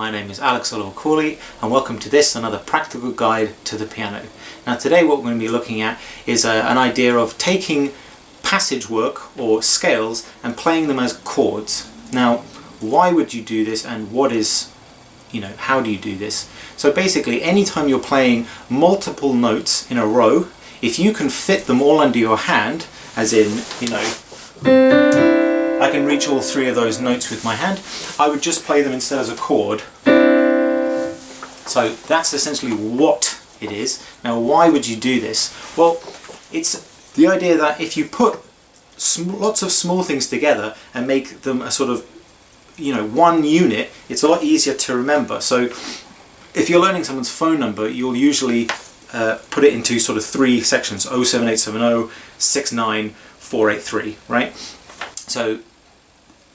my name is Alex Olowokoli and welcome to this, another practical guide to the piano. Now today what we're going to be looking at is an idea of taking passage work or scales and playing them as chords. Now why would you do this and what is, how do you do this? So basically anytime you're playing multiple notes in a row, if you can fit them all under your hand, as in, I can reach all three of those notes with my hand, I would just play them instead as a chord. So that's essentially what it is. Now why would you do this? Well, it's the idea that if you put lots of small things together and make them a sort of, one unit, it's a lot easier to remember. So if you're learning someone's phone number, you'll usually put it into sort of three sections: 07870, 69483, right? So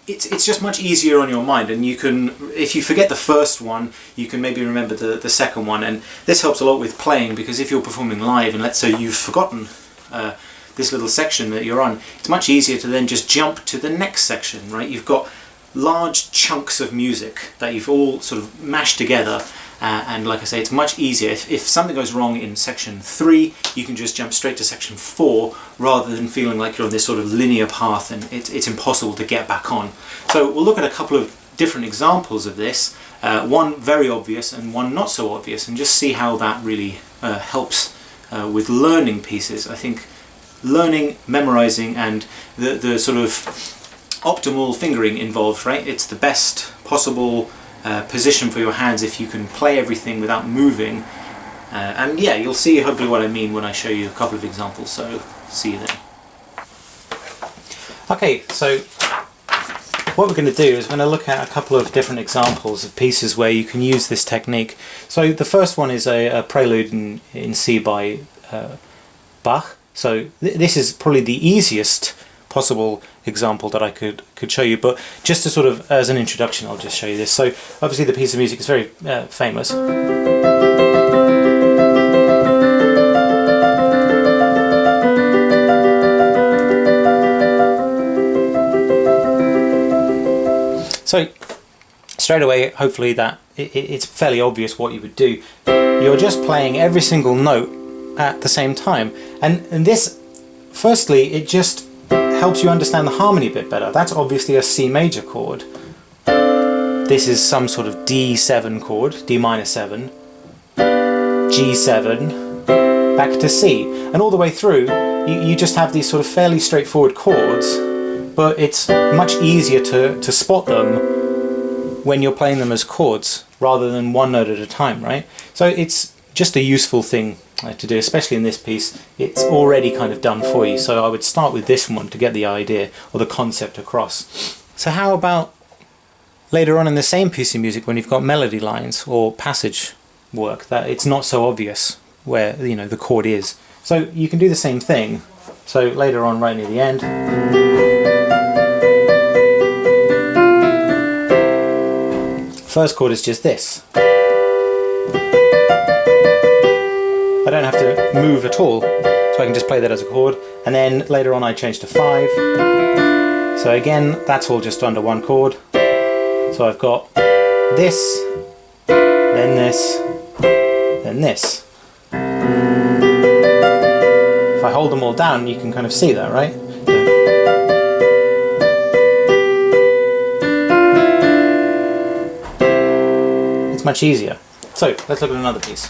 it's just much easier on your mind, and you can, if you forget the first one, you can maybe remember the second one, and this helps a lot with playing, because if you're performing live and let's say you've forgotten this little section that you're on, it's much easier to then just jump to the next section, right? You've got large chunks of music that you've all sort of mashed together. And like I say, it's much easier. If something goes wrong in section 3, you can just jump straight to section 4 rather than feeling like you're on this sort of linear path and it's impossible to get back on. So we'll look at a couple of different examples of this, one very obvious and one not so obvious, and just see how that really helps with learning pieces. I think learning, memorizing, and the sort of optimal fingering involved, right? It's the best possible position for your hands if you can play everything without moving, and yeah, you'll see hopefully what I mean when I show you a couple of examples, so see you then. Okay, so what we're going to do is we're going to look at a couple of different examples of pieces where you can use this technique. So the first one is a prelude in C by Bach. So this is probably the easiest possible example that I could show you, but just to sort of as an introduction I'll just show you this. So obviously the piece of music is very famous. So straight away, hopefully that it's fairly obvious what you would do. You're just playing every single note at the same time, and this, firstly, it just helps you understand the harmony a bit better. That's obviously a C major chord. This is some sort of D7 chord, D minor 7, G7, back to C. And all the way through, you just have these sort of fairly straightforward chords, but it's much easier to spot them when you're playing them as chords, rather than one note at a time, right? So it's just a useful thing to do, especially in this piece. It's already kind of done for you, so I would start with this one to get the idea or the concept across. So how about later on in the same piece of music when you've got melody lines or passage work that it's not so obvious where the chord is? So you can do the same thing. So later on, right near the end, first chord is just this. I don't have to move at all, so I can just play that as a chord, and then later on I change to 5. So again, that's all just under one chord. So I've got this, then this, then this. If I hold them all down, you can kind of see that, right? It's much easier. So let's look at another piece.